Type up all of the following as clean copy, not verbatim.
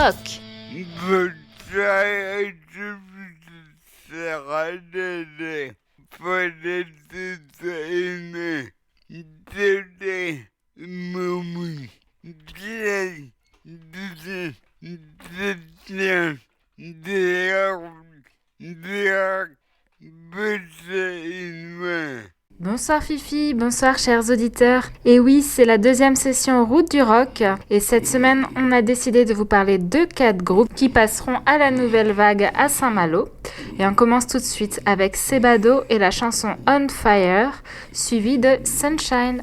Rock. Bonsoir Fifi, bonsoir chers auditeurs. Et oui, c'est la deuxième session Route du Rock. Et cette semaine, on a décidé de vous parler de 4 groupes qui passeront à la nouvelle vague à Saint-Malo. Et on commence tout de suite avec Sebado et la chanson On Fire, suivie de Sunshine.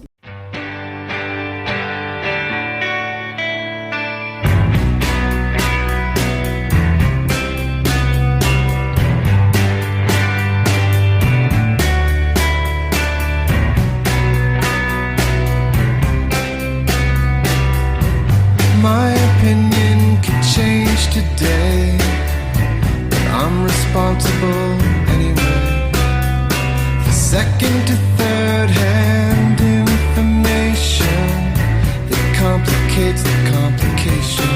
My opinion could change today, but I'm responsible anyway for second to third hand information that complicates the complication.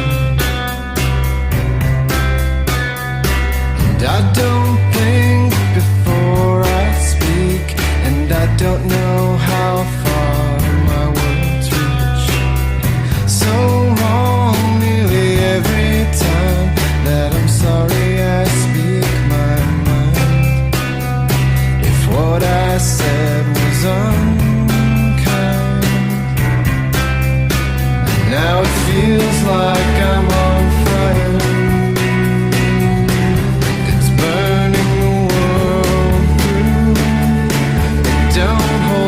And I don't think before I speak, and I don't know how far my words reach. So wrong nearly every time that I'm sorry I speak my mind. If what I said was unkind, now it feels like I'm on fire. It's burning the world through. Don't hold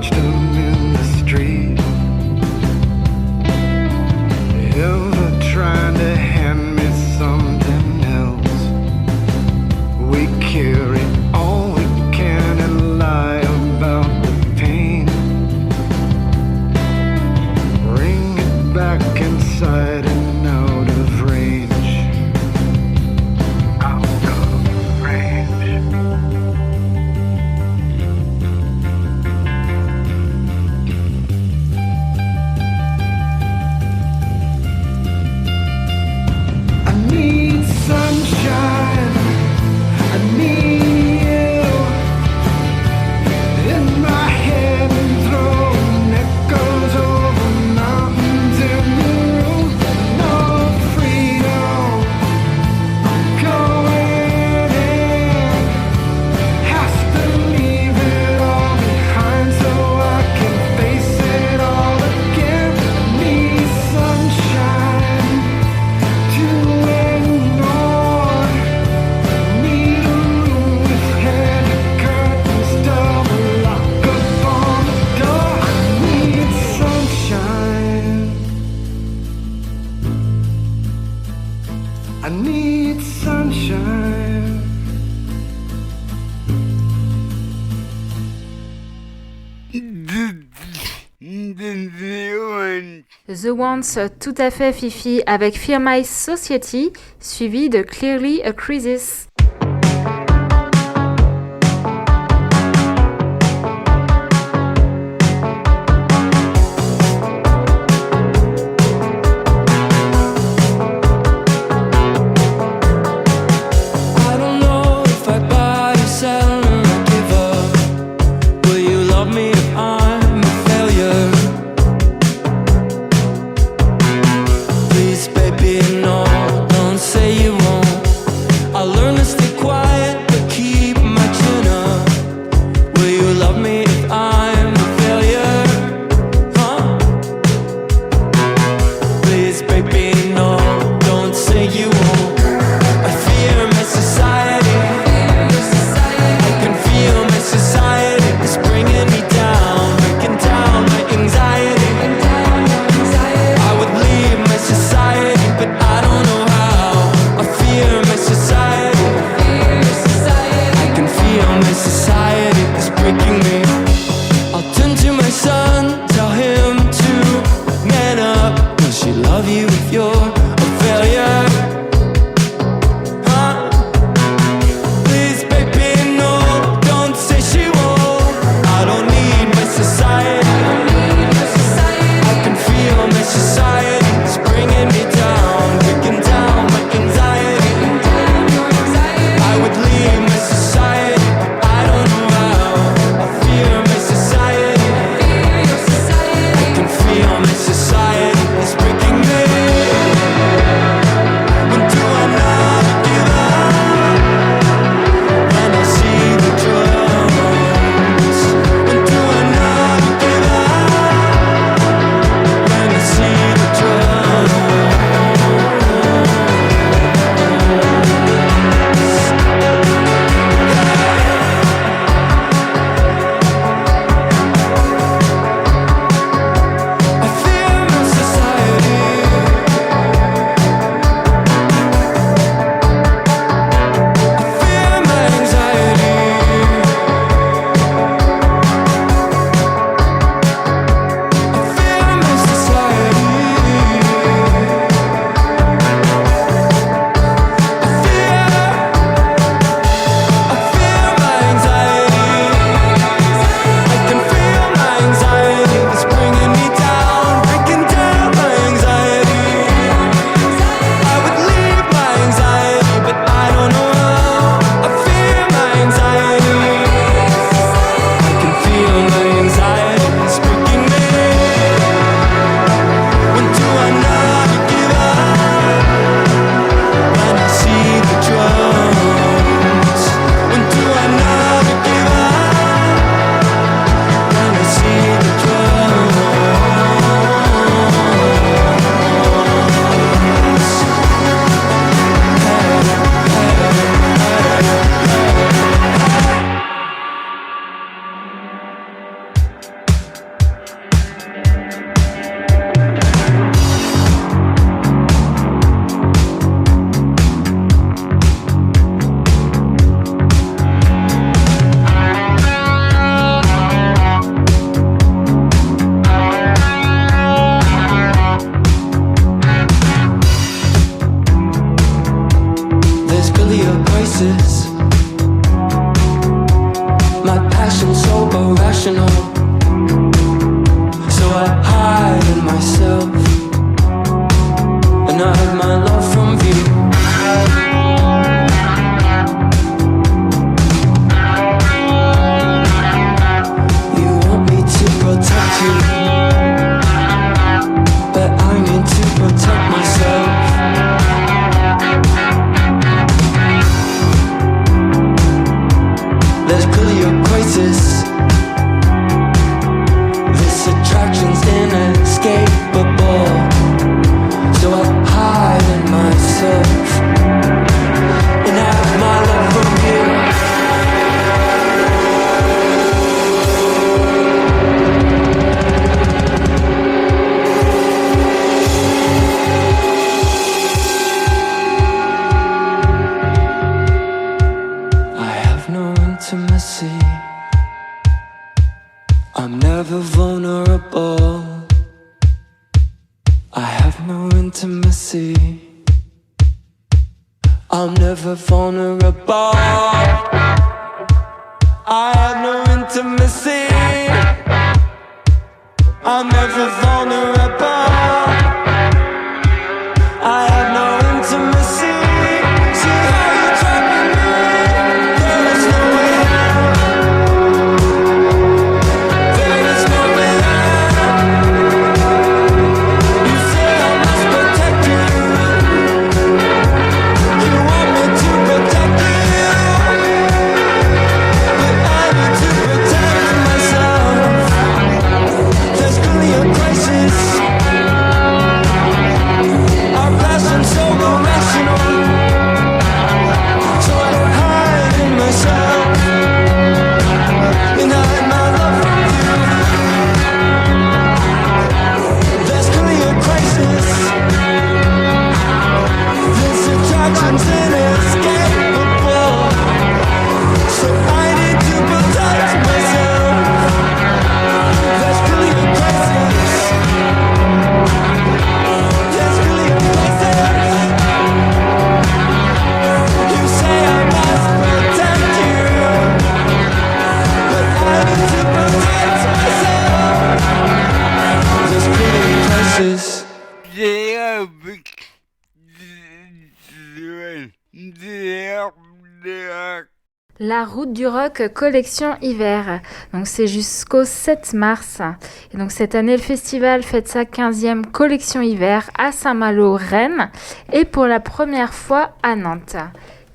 watched them in the street, ever trying to hand me something else. We carry all we can and lie about the pain. Bring it back inside and out of range. Out of range. I need sunshine. I need you in my head and throwing echoes over mountains in the room. No freedom, I'm going in. Has to leave it all behind so I can face it all again. Need sunshine to ignore. Need a room with heavy curtains, double lock up on the door. I need sunshine. I need sunshine. The Ones, tout à fait Fifi, avec Fear My Society, suivi de Clearly a Crisis. I don't know if I buy or sell or I give up. Will you love me if I'm a failure? Please, baby, no, don't say you won't. I learned to crisis. My passion's so irrational, so I hide in myself, and I hide my love from view. You want me to protect you, but I need to protect myself. There's clearly a crisis. This attraction's inescapable, so I hide in myself, and I have my love from you. I have no intimacy. I'm never vulnerable. I have no intimacy. I'm never vulnerable. I have no intimacy. I'm never vulnerable. I have no intimacy. See how you're trapping me. There is no way out. There is no way out. You say I must protect you. You want me to protect you, but I need to protect myself. There's clearly a crisis. Our passion's so irrational, so I hide in myself, and I hide my love from you. There's clearly a crisis. This attraction's inescapable, so I need to protect myself. There's clearly a crisis. There's clearly a crisis. You say I must protect you, but I need to protect myself. There's clearly a crisis. La route du rock collection hiver. Donc c'est jusqu'au 7 mars. Et donc cette année, le festival fête sa 15e collection hiver à Saint-Malo, Rennes et pour la première fois à Nantes.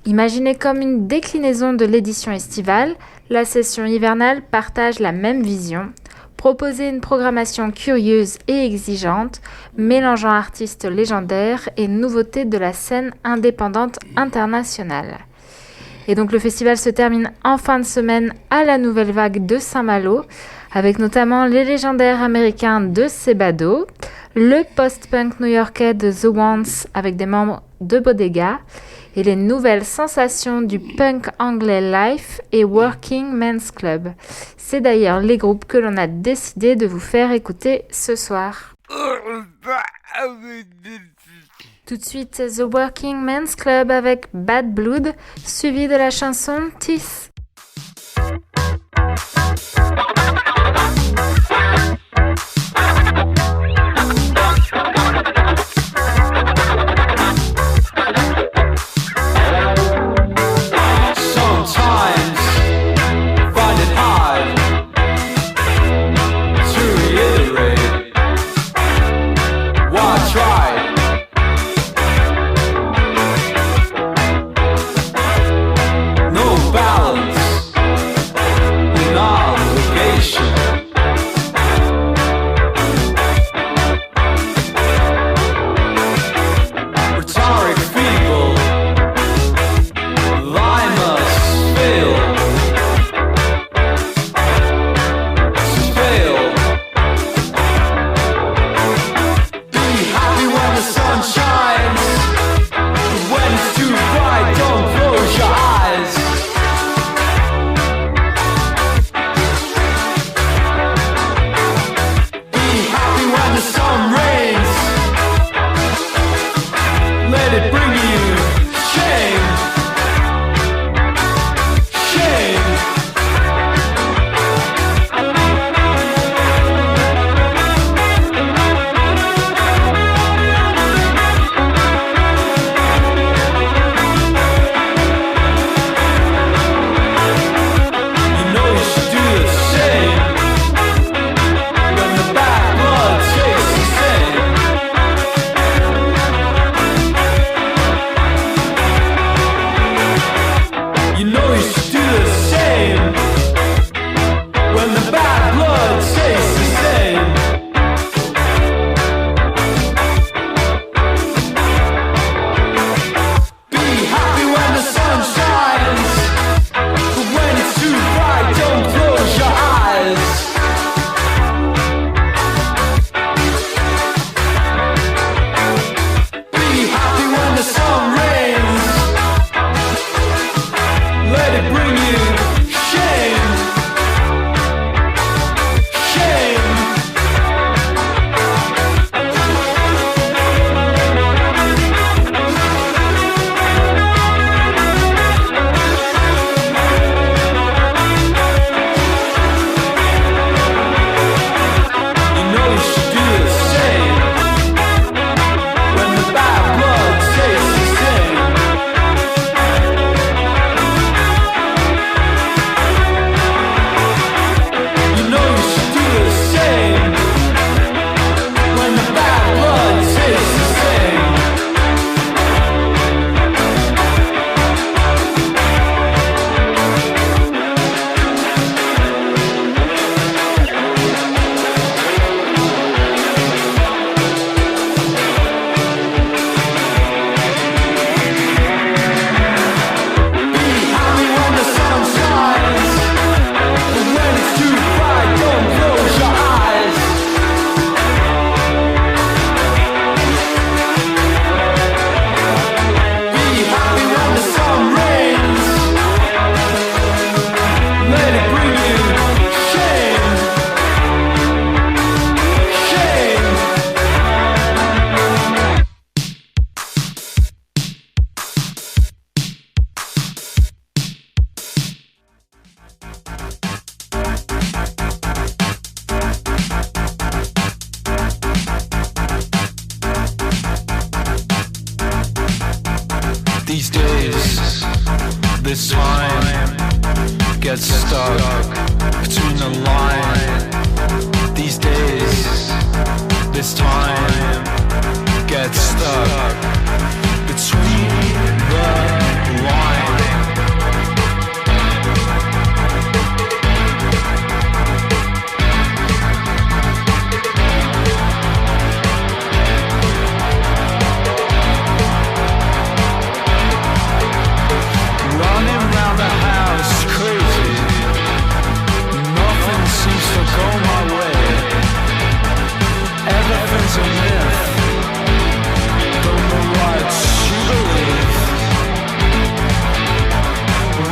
Imaginée comme une déclinaison de l'édition estivale, la session hivernale partage la même vision. Proposer une programmation curieuse et exigeante, mélangeant artistes légendaires et nouveautés de la scène indépendante internationale. Et donc le festival se termine en fin de semaine à la Nouvelle Vague de Saint-Malo, avec notamment les légendaires américains de Sebado, le post-punk new-yorkais de The Once avec des membres de Bodega, et les nouvelles sensations du punk anglais Life et Working Men's Club. C'est d'ailleurs les groupes que l'on a décidé de vous faire écouter ce soir. Tout de suite, The Working Men's Club avec Bad Blood, suivi de la chanson Teeth. Sometimes find it hard to reiterate what I tried. No balance. This time gets stuck between the line. These days, this time gets stuck between the line. Everything's a myth. Don't know what you believe.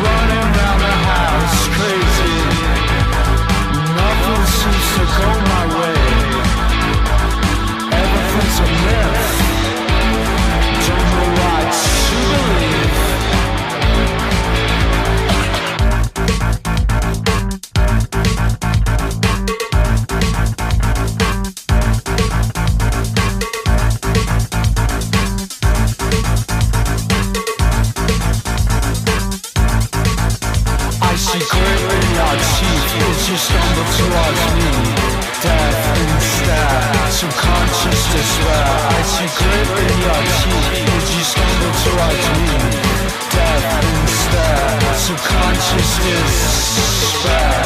Running round the house crazy. Nothing seems to go my way. Everything's a myth. Don't know what you believe. You stumble towards me, death instead, subconscious despair. I see grit in your teeth. As you stumble towards me, death instead, subconscious despair.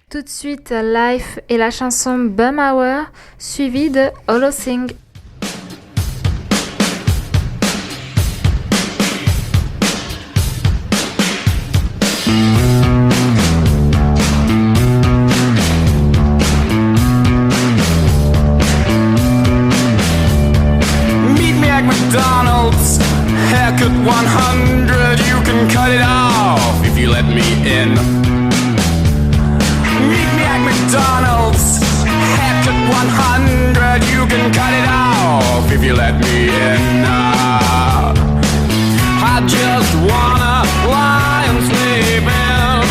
Tout de suite, Life et la chanson Bum Hour, suivie de Holocene. Meet me at McDonald's, haircut 100, you can cut it off if you let me in. Meet me at McDonald's, haircut 100, you can cut it off if you let me in. I just wanna lie and sleep in.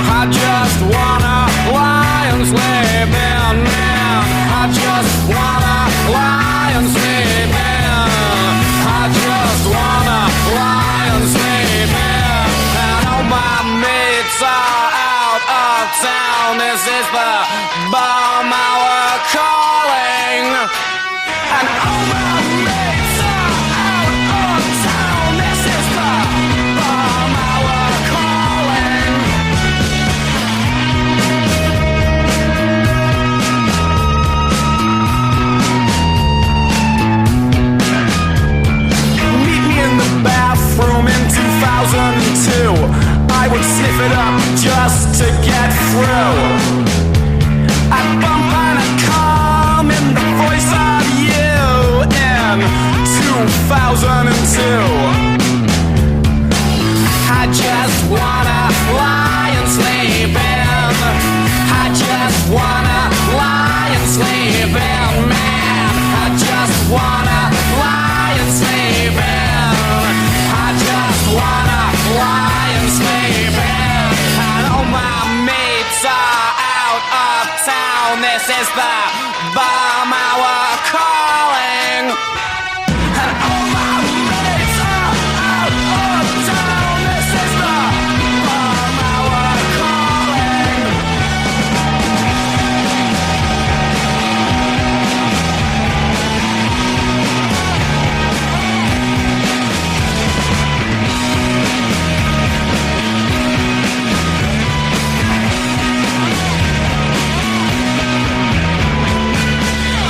I just wanna lie and sleep in, man. I just wanna lie and sleep in. I just wanna lie and sleep in. And all my mates are out of town. This is the Bum Hour call. I just wanna lie and sleep in. I just wanna lie and sleep in, man. I just wanna lie and sleep in. I just wanna lie and sleep in. And all my mates are out of town. This is the bomb hour calling. And all my mates are out of town. This is the bomb hour calling.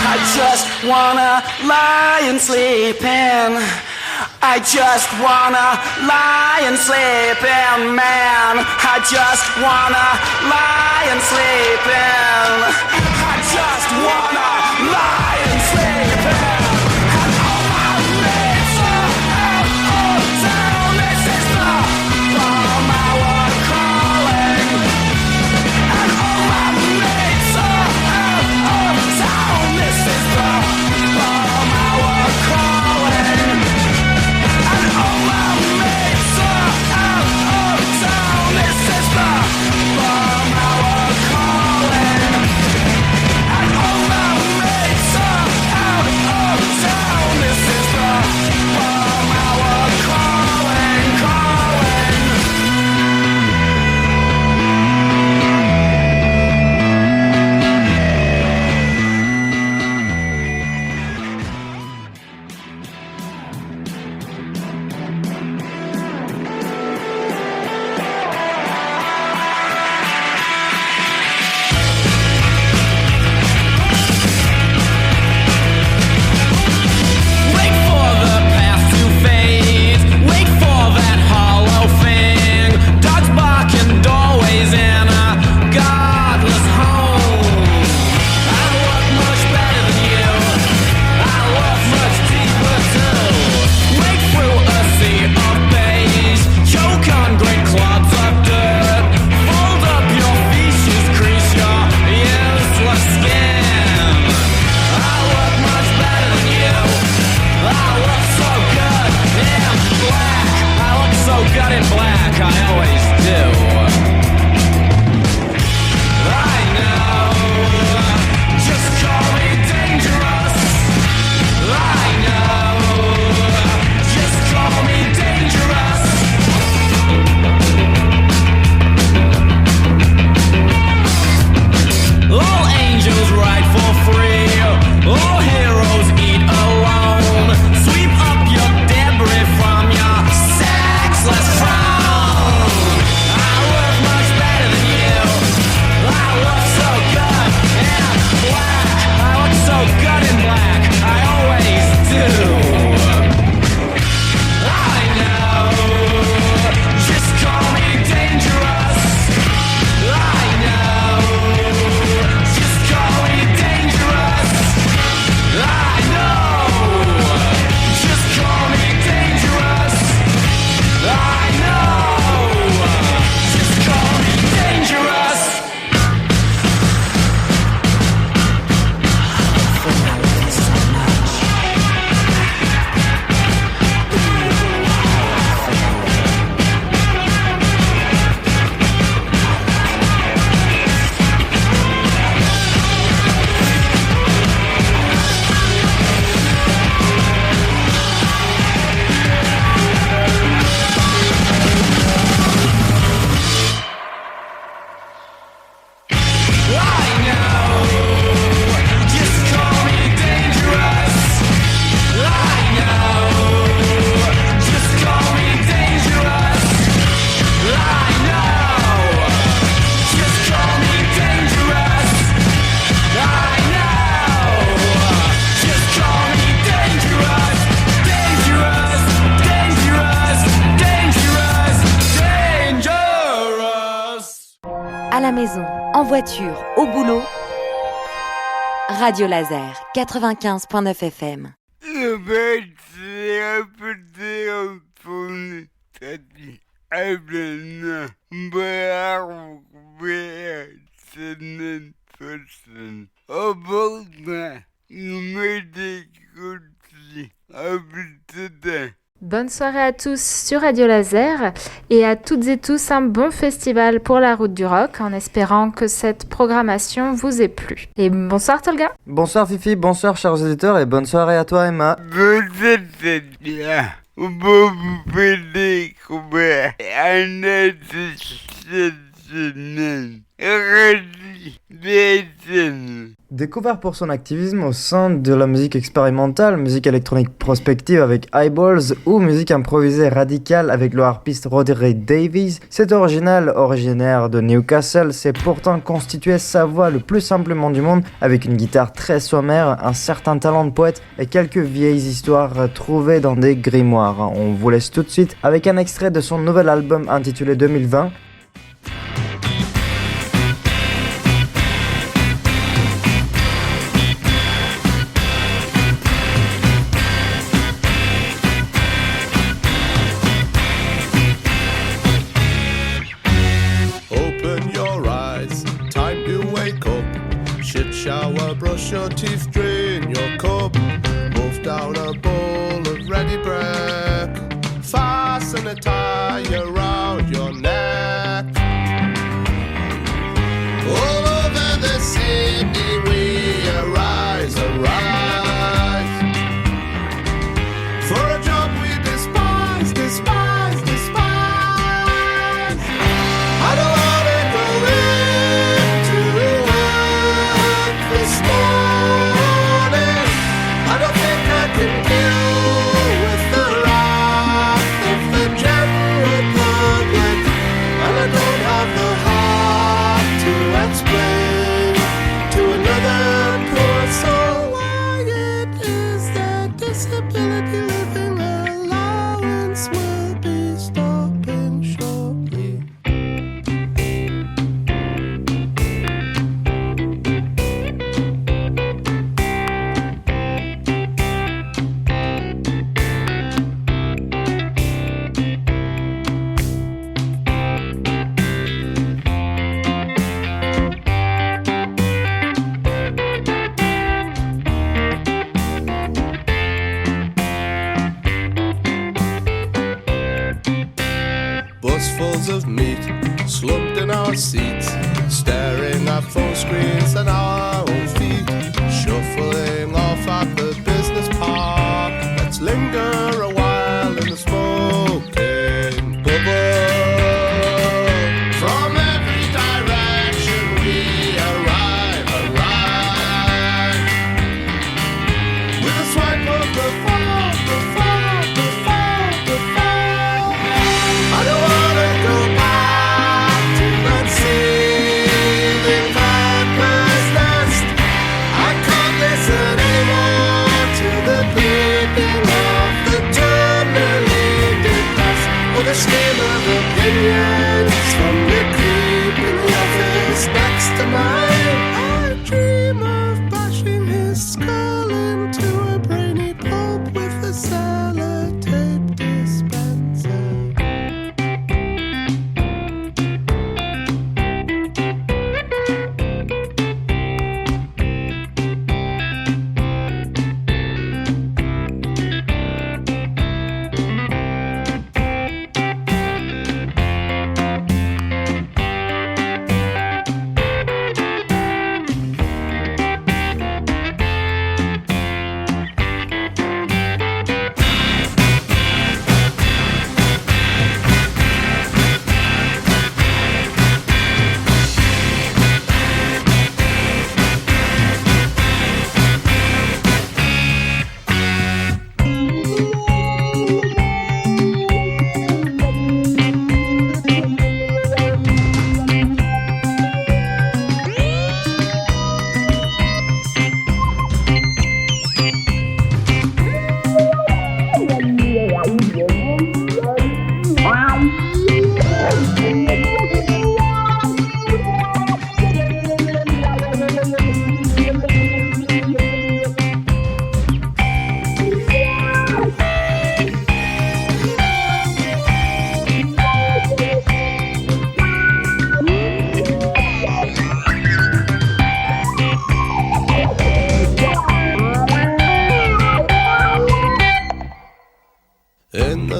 I just wanna lie and sleep in. I just wanna lie and sleep in, man. I just wanna lie and sleep in. I just wanna lie and sleep in. And all my mates are out of town. This is the bomb hour calling. And all my mates are out of town. This is the bomb hour calling. And all my mates are out of town. This is the bomb hour calling. And all my mates are out of town. This is the bomb hour calling, calling. Wait for the past to fade. Wait for that hollow thing. Dogs barking doorways in a godless home. I look much better than you. I look much deeper too. Wake through a sea of beige. Choke on great clods of dirt. Fold up your feces, crease your useless skin. I look much better than you. I look so good in black. I look so good in black. I always do. I know. Just call me dangerous. I know. Just call me dangerous. All angels ride for free. All heroes eat alone. Sweep up your debris from your sexless throne. I look much better than you. I look so good in black. I look so good in black. I always do. I know. Just call me dangerous. I know. Just call me dangerous. I know. Just call me dangerous. I know. Just call me dangerous. I know. Just call me dangerous. I know. Just call me dangerous. I know. Just call me dangerous. I know. Just call me dangerous. Dangerous. Dangerous. Dangerous. Dangerous. À la maison, en voiture, au boulot. Radio Laser, 95.9 FM. Le médecin répéter en tournée. T'as dit, Abena, Barbe, semaine prochaine. Au bord il me découle. À plus tard. Bonne soirée à tous sur Radio Laser et à toutes et tous un bon festival pour la route du rock en espérant que cette programmation vous ait plu. Et bonsoir Tolga. Bonsoir Fifi, bonsoir chers auditeurs et bonne soirée à toi Emma. Bonsoir Tania. Vous pouvez découvrir un associationnel. Découvert pour son activisme au sein de la musique expérimentale, musique électronique prospective avec Eyeballs ou musique improvisée radicale avec le harpiste Roderick Davies, cet original originaire de Newcastle s'est pourtant constitué sa voix le plus simplement du monde avec une guitare très sommaire, un certain talent de poète et quelques vieilles histoires trouvées dans des grimoires. On vous laisse tout de suite avec un extrait de son nouvel album intitulé 2020. Shower, brush your teeth, drain your cup. Move down a bowl of ready bread. Fasten a tie around your neck. All over the city we arise, arise. For a job we despise, despise, despise. I don't wanna go into this morning. I don't think I can kill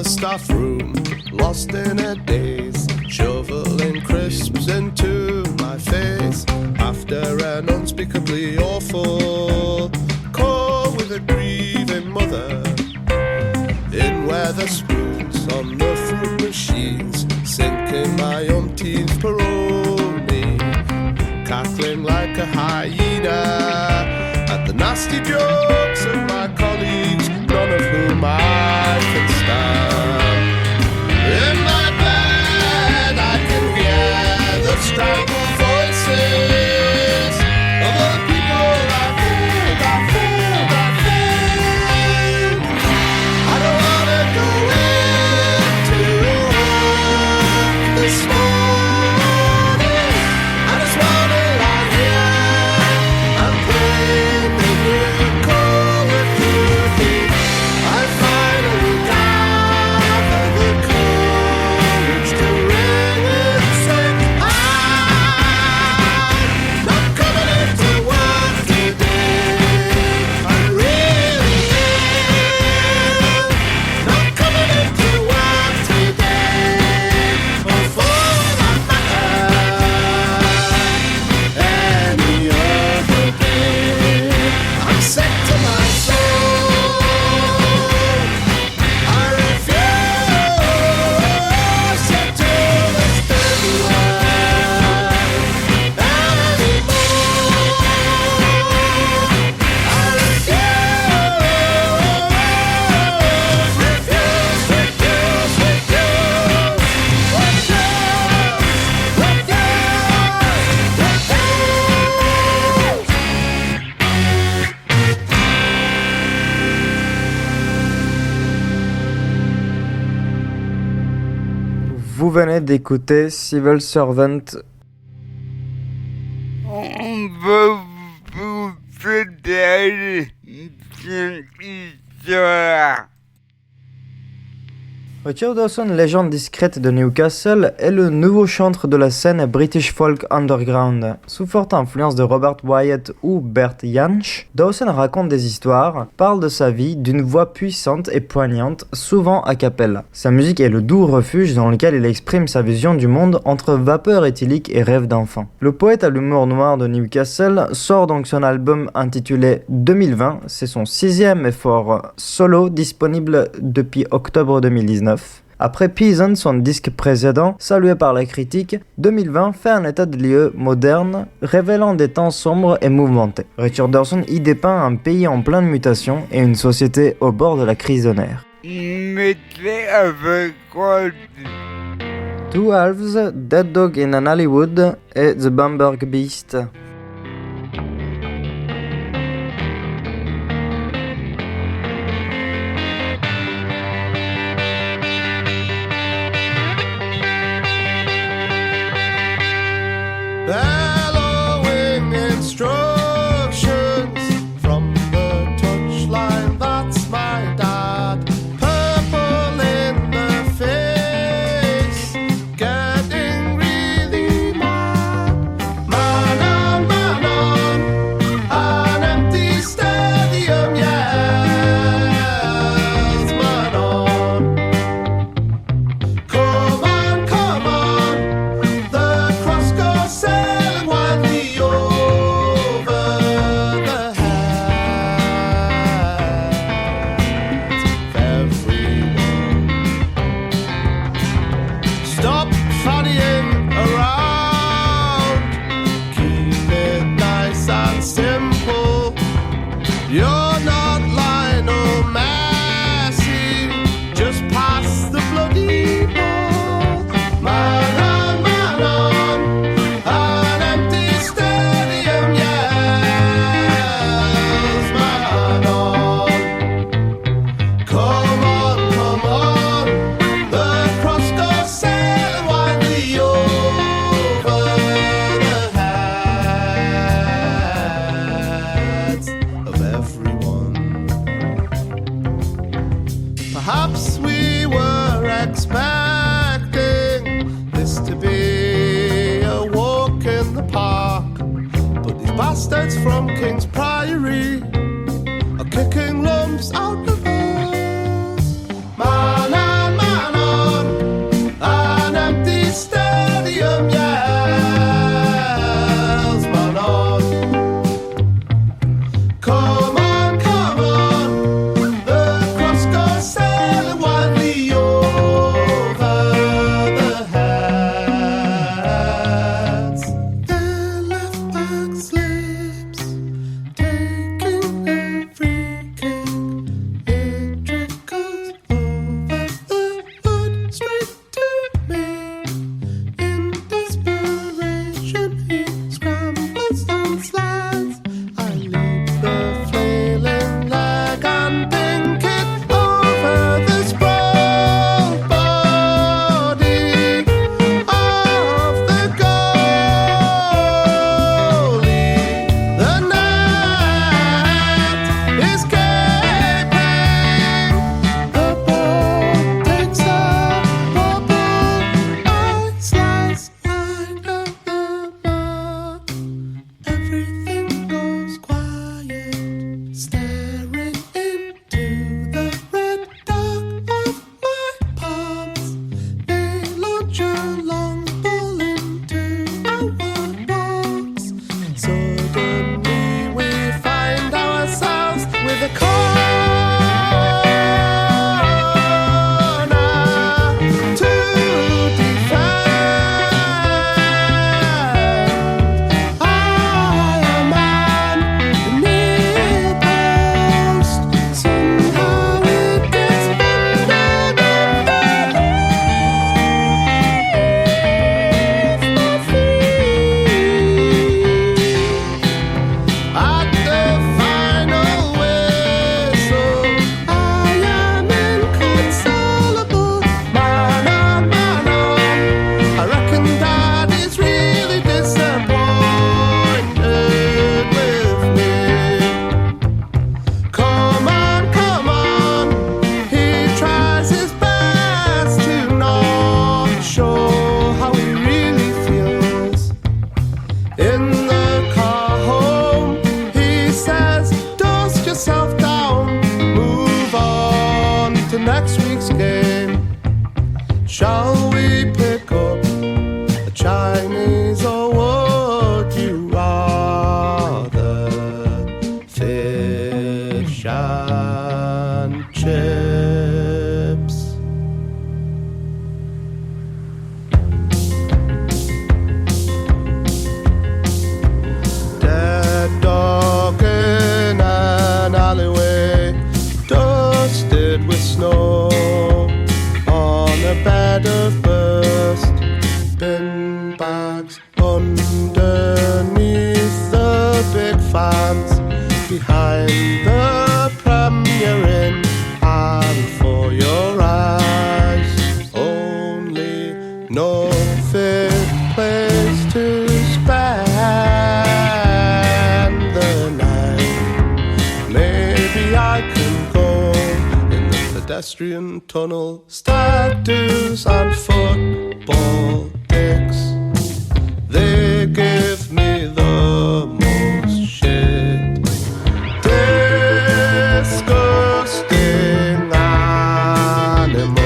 the staff room, lost in a daze, shoveling crisps into my face. After an unspeakably awful call with a grieving mother, in Weatherspoons on the fruit machines, sinking my umpteenth parole, cackling like a hyena at the nasty jokes of my colleagues, none of whom I can stand. In my bed I can hear the strangled voices of the people I failed. I don't wanna go into work this morning. I just wanna lie here and play the Call of Duty. I finally gathered the courage to ring and sing. I'm not coming into work today. I really am not coming into work today. Or for that matter, any other day. I'm sick to my soul. I refuse to do this dirty life anymore. I Vous venez d'écouter Civil Servant. On va vous faire une histoire. Richard Dawson, légende discrète de Newcastle, est le nouveau chantre de la scène British Folk Underground. Sous forte influence de Robert Wyatt ou Bert Jansch, Dawson raconte des histoires, parle de sa vie d'une voix puissante et poignante, souvent a cappella. Sa musique est le doux refuge dans lequel il exprime sa vision du monde entre vapeur éthylique et rêve d'enfant. Le poète à l'humour noir de Newcastle sort donc son album intitulé 2020, c'est son 6e effort solo disponible depuis octobre 2019. Après Peasant, son disque précédent, salué par la critique, 2020 fait un état de lieu moderne, révélant des temps sombres et mouvementés. Richard Dawson y dépeint un pays en pleine mutation et une société au bord de la crise de nerfs. Mettez avec quoi? Two Halves, Dead Dog in an Hollywood et The Bamberg Beast. Bellowing instructions from the touchline, that's my dad. Purple in the face, getting really mad. Man on, an empty stadium yells. Man on, come on, the cross goes sailing wildly over the heads of everyone. Stop fannying around, keep it nice and simple. You're not Lionel Messi, just pass the bloody ball. Man on, an empty stadium yells. Man on, come on, the cross goes sailing wildly over the heads of everyone. Perhaps we were expecting this to be a walk in the park, but these bastards from King's Priory are kicking lumps out of us. Man fish and chips. Dead dog in an alleyway, dusted with snow, on a bed of burst bin bags underneath the big fans, behind the Premier Inn, and for your eyes only no fit place to spend the night. Maybe I can go in the pedestrian tunnel, statues and football dicks. They give me the most shit. Disgusting animal.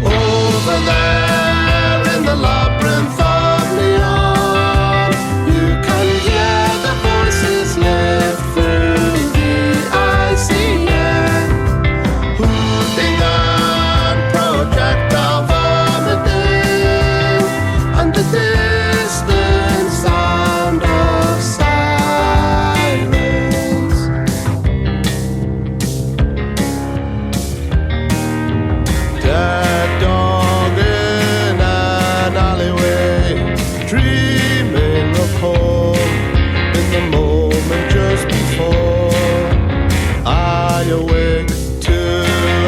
Over there in the labyrinth of neon, you can hear the voices lift through the icy air, hooting and projectile vomiting, and the distant sound of sirens. Dead dog in an alleyway, dreaming of home in the moment just before I awake to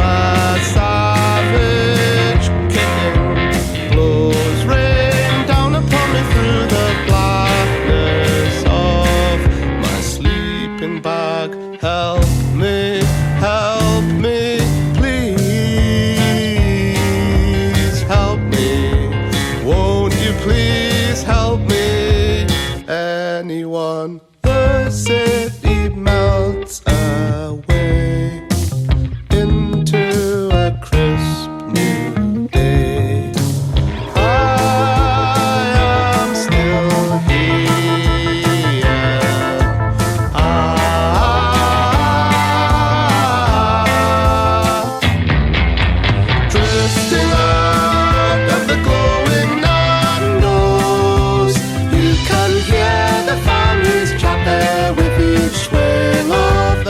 a savage kicking. Blows rain down upon me through the blackness of my sleeping bag. Help me, please help me. Won't you please help me? Anyone? The city melts away into a crisp new day. I am still here. Drifting out of the glowing unknowns, you can hear the families chat there with each swing of the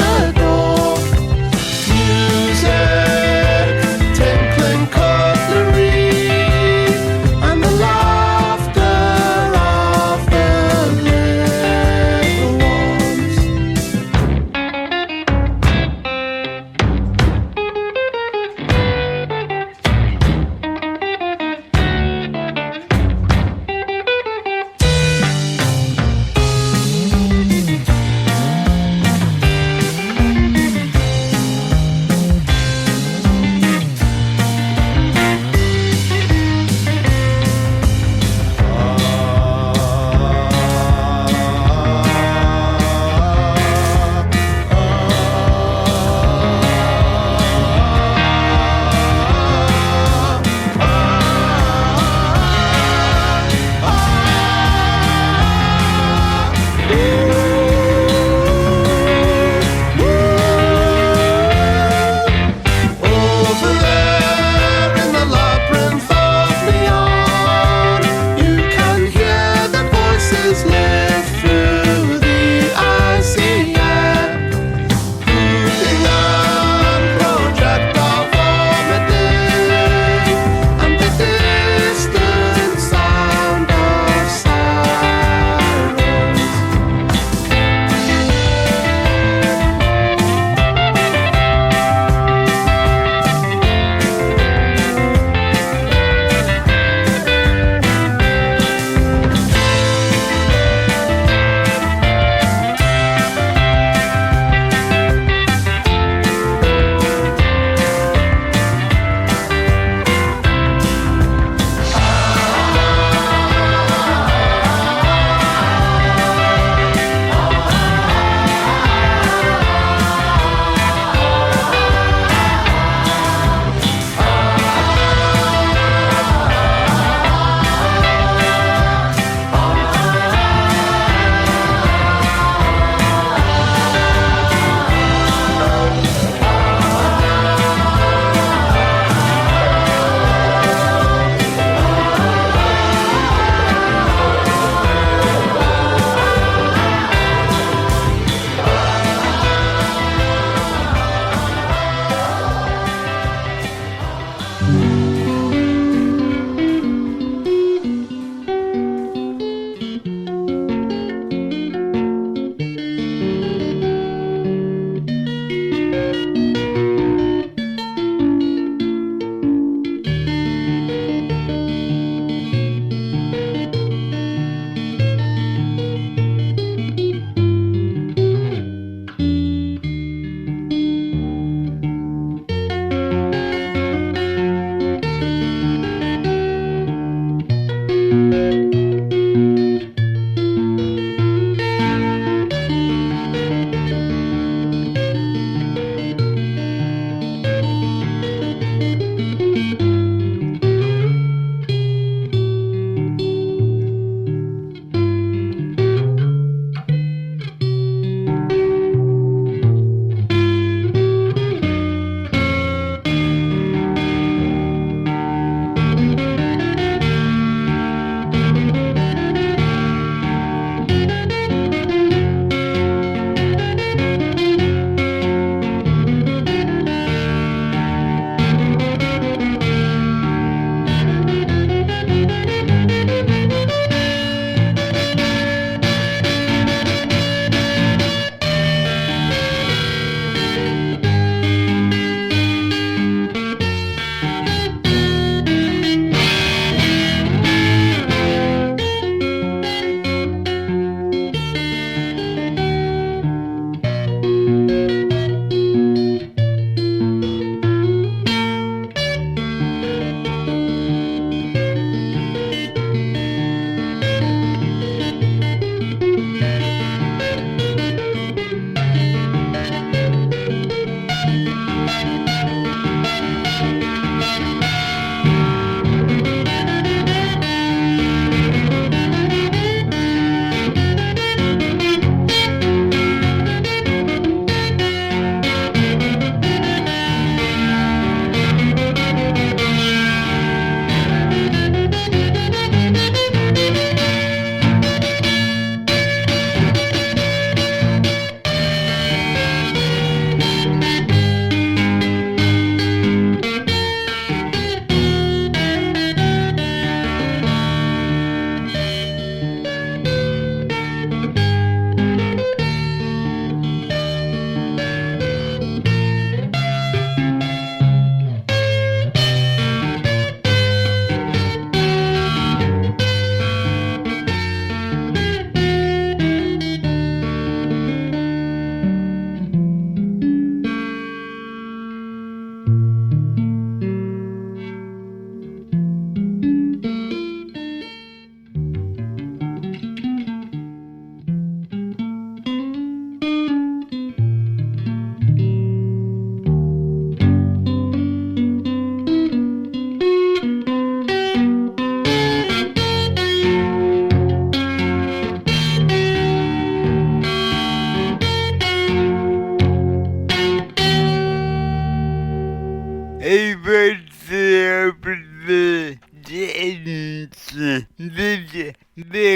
Des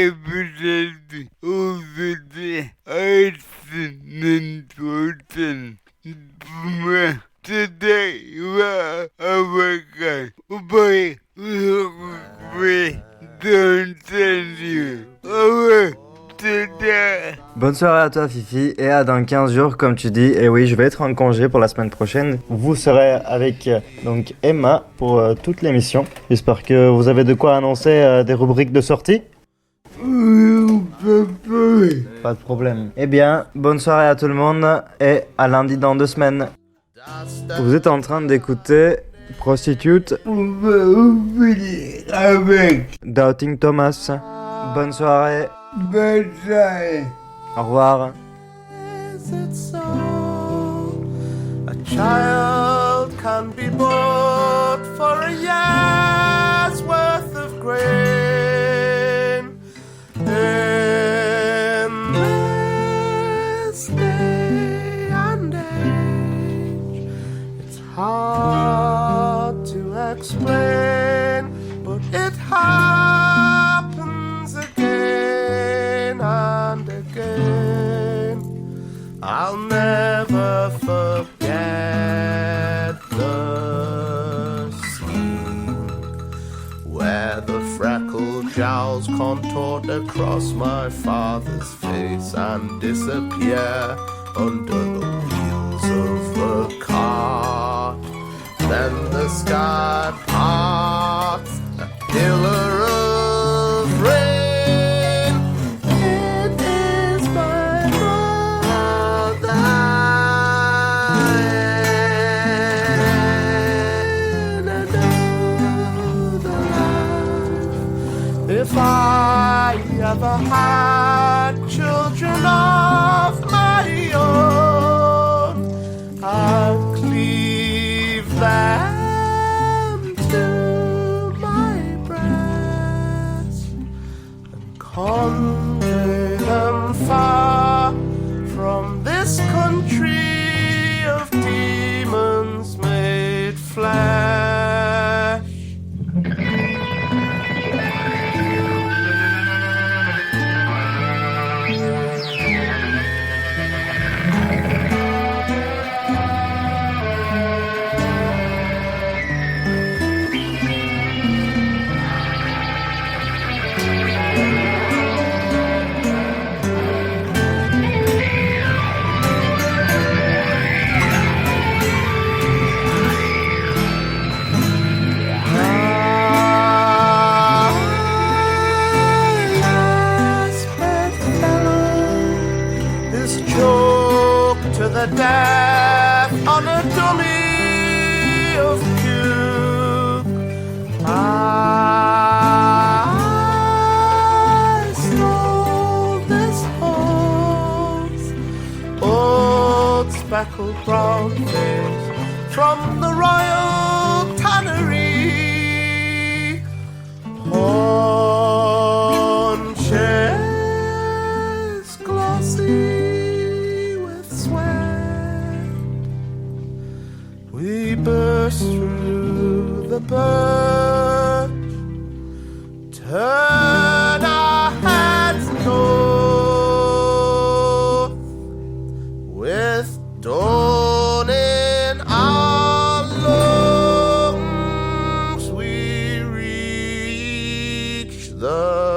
episodes over Eisenentoten. Today we're American. Boy, we don't tell you. Bonne soirée à toi Fifi et à dans 15 jours comme tu dis. Et oui, je vais être en congé pour la semaine prochaine. Vous serez avec donc Emma pour toute l'émission. J'espère que vous avez de quoi annoncer des rubriques de sortie. Pas de problème. Eh bien, bonne soirée à tout le monde et à lundi dans 2 semaines. Vous êtes en train d'écouter Prostitute Avec Doubting Thomas. Bonne soirée. bonne soirée. Au revoir. Is it so? A child can be bought for a year's worth of grain. In this day and age, it's hard to explain, but it happens again and again. I'll never forget the scene where the freckled jowls contort across my father's face and disappear under the wheels of the cart. Then the sky parts, a pillar of rain. It is my mother in another life. If I ever had children of my own, I'd cleave them to my breast and convey them far from this country of demons made flesh. The death on a dummy of puke. I stole this horse, old speckled brown face, from the royal tannery. Haunches glossy with sweat, we burst through the birch, turn our heads north, with dawn in our lungs, we reach the